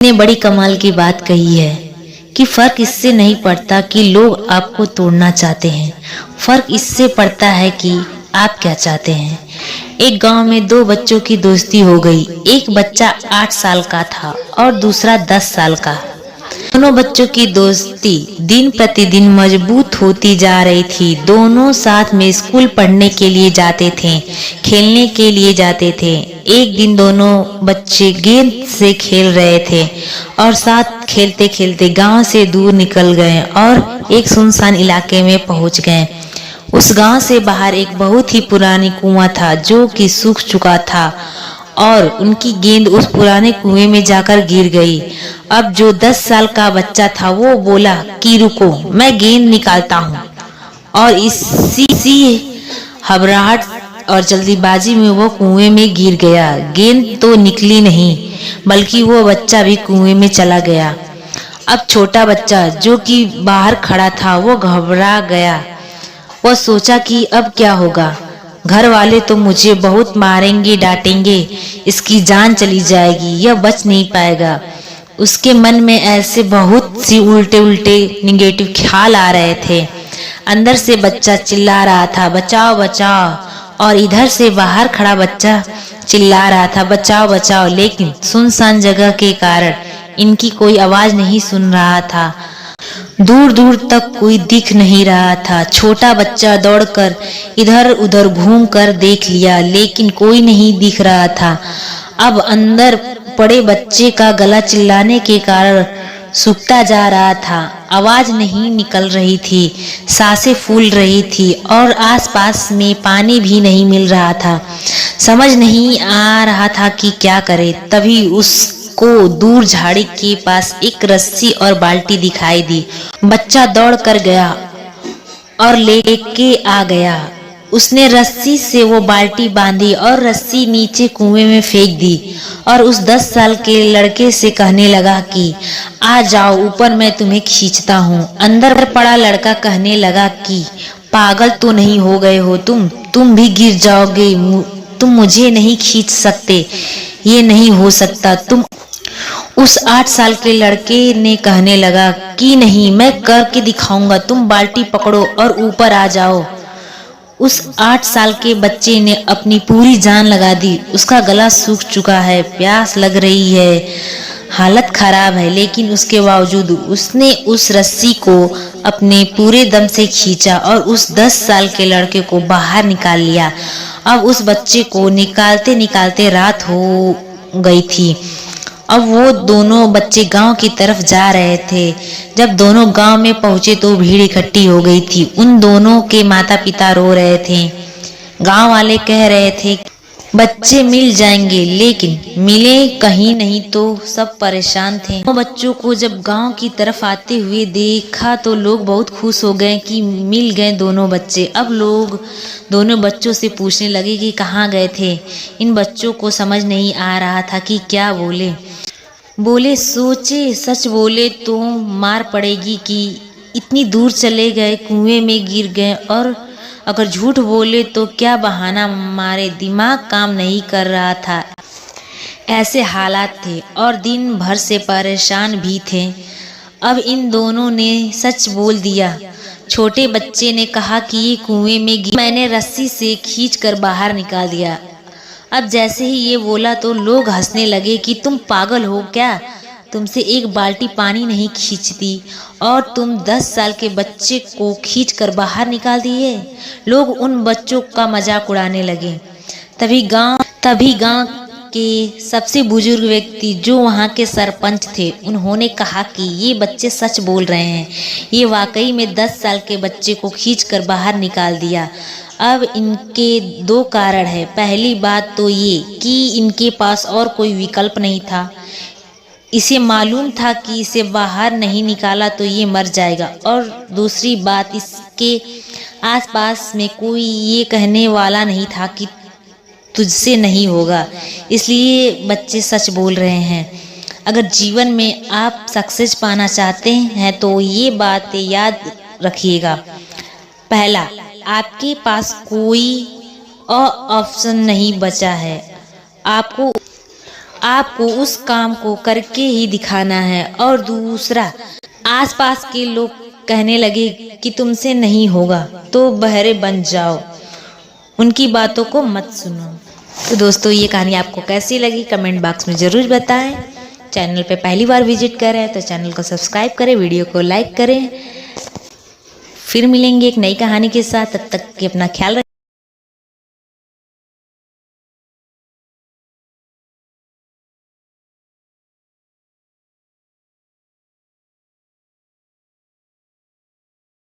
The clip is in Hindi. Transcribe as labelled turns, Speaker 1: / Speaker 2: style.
Speaker 1: ने बड़ी कमाल की बात कही है कि फर्क इससे नहीं पड़ता कि लोग आपको तोड़ना चाहते हैं, फर्क इससे पड़ता है कि आप क्या चाहते हैं। एक गांव में दो बच्चों की दोस्ती हो गई। एक बच्चा 8 साल का था और दूसरा 10 साल का। दोनों बच्चों की दोस्ती दिन प्रतिदिन मजबूत होती जा रही थी। दोनों साथ में स्कूल पढ़ने के लिए जाते थे, खेलने के लिए जाते थे। एक दिन दोनों बच्चे गेंद से खेल रहे थे और साथ खेलते खेलते गांव से दूर निकल गए और एक सुनसान इलाके में पहुंच गए। उस गांव से बाहर एक बहुत ही पुरानी कुआं था जो कि सूख चुका था और उनकी गेंद उस पुराने कुएं में जाकर गिर गई। अब जो 10 साल का बच्चा था वो बोला कि रुको, मैं गेंद निकालता हूँ। और इसी घबराहट और जल्दीबाजी में वो कुएं में गिर गया। गेंद तो निकली नहीं बल्कि वो बच्चा भी कुएं में चला गया। अब छोटा बच्चा जो कि बाहर खड़ा था वो घबरा गया। वो सोचा कि अब क्या होगा, घर वाले तो मुझे बहुत मारेंगे, डांटेंगे, इसकी जान चली जाएगी, यह बच नहीं पाएगा। उसके मन में ऐसे बहुत सी उल्टे निगेटिव ख्याल आ रहे थे। अंदर से बच्चा चिल्ला रहा था, बचाओ बचाओ, और इधर से बाहर खड़ा बच्चा चिल्ला रहा था, बचाओ बचाओ। लेकिन सुनसान जगह के कारण इनकी कोई आवाज नहीं सुन रहा था। दूर दूर तक कोई दिख नहीं रहा था। छोटा बच्चा दौड़कर इधर उधर घूमकर देख लिया लेकिन कोई नहीं दिख रहा था। अब अंदर पड़े बच्चे का गला चिल्लाने के कारण सूखता जा रहा था। आवाज नहीं निकल रही थी, सांसें फूल रही थी और आसपास में पानी भी नहीं मिल रहा था। समझ नहीं आ रहा था कि क्या करे। तभी को दूर झाड़ी के पास एक रस्सी और बाल्टी दिखाई दी। बच्चा दौड़ कर गया और लेके आ गया। उसने रस्सी से वो बाल्टी बांधी और रस्सी नीचे कुएं में फेंक दी और उस 10 साल के लड़के से कहने लगा कि आ जाओ ऊपर, मैं तुम्हें खींचता हूँ। अंदर पड़ा लड़का कहने लगा कि पागल तो नहीं हो गए हो तुम भी गिर जाओगे, तुम मुझे नहीं खींच सकते, ये नहीं हो सकता। तुम उस 8 साल के लड़के ने कहने लगा कि नहीं, मैं करके दिखाऊंगा, तुम बाल्टी पकड़ो और ऊपर आ जाओ। उस 8 साल के बच्चे ने अपनी पूरी जान लगा दी। उसका गला सूख चुका है, प्यास लग रही है, हालत खराब है, लेकिन उसके बावजूद उसने उस रस्सी को अपने पूरे दम से खींचा और उस 10 साल के लड़के को बाहर निकाल लिया। अब उस बच्चे को निकालते निकालते रात हो गई थी। अब वो दोनों बच्चे गांव की तरफ जा रहे थे। जब दोनों गांव में पहुंचे तो भीड़ इकट्ठी हो गई थी। उन दोनों के माता पिता रो रहे थे। गांव वाले कह रहे थे बच्चे मिल जाएंगे, लेकिन मिले कहीं नहीं, तो सब परेशान थे। बच्चों को जब गांव की तरफ आते हुए देखा तो लोग बहुत खुश हो गए कि मिल गए दोनों बच्चे। अब लोग दोनों बच्चों से पूछने लगे कि कहाँ गए थे। इन बच्चों को समझ नहीं आ रहा था कि क्या बोले सोचे सच बोले तो मार पड़ेगी कि इतनी दूर चले गए, कुएं में गिर गए, और अगर झूठ बोले तो क्या बहाना मारे। दिमाग काम नहीं कर रहा था। ऐसे हालात थे और दिन भर से परेशान भी थे। अब इन दोनों ने सच बोल दिया। छोटे बच्चे ने कहा कि ये कुएं में मैंने रस्सी से खींचकर बाहर निकाल दिया। अब जैसे ही ये बोला तो लोग हंसने लगे कि तुम पागल हो क्या, तुमसे एक बाल्टी पानी नहीं खींचती और तुम 10 साल के बच्चे को खींचकर बाहर निकाल दिए। लोग उन बच्चों का मजाक उड़ाने लगे। तभी गांव के सबसे बुजुर्ग व्यक्ति जो वहाँ के सरपंच थे, उन्होंने कहा कि ये बच्चे सच बोल रहे हैं, ये वाकई में 10 साल के बच्चे को खींचकर बाहर निकाल दिया। अब इनके 2 कारण है। पहली बात तो ये कि इनके पास और कोई विकल्प नहीं था। इसे मालूम था कि इसे बाहर नहीं निकाला तो ये मर जाएगा, और दूसरी बात इसके आसपास में कोई ये कहने वाला नहीं था कि तुझसे नहीं होगा। इसलिए बच्चे सच बोल रहे हैं। अगर जीवन में आप सक्सेस पाना चाहते हैं तो ये बातें याद रखिएगा। पहला, आपके पास कोई ऑप्शन नहीं बचा है। आपको आपको उस काम को करके ही दिखाना है। और दूसरा, आसपास के लोग कहने लगे कि तुमसे नहीं होगा तो बहरे बन जाओ, उनकी बातों को मत सुनो। तो दोस्तों, ये कहानी आपको कैसी लगी कमेंट बॉक्स में ज़रूर बताएं। चैनल पे पहली बार विजिट कर रहे हैं तो चैनल को सब्सक्राइब करें, वीडियो को लाइक करें। फिर मिलेंगे एक नई कहानी के साथ, तब तक कि अपना ख्याल रखें।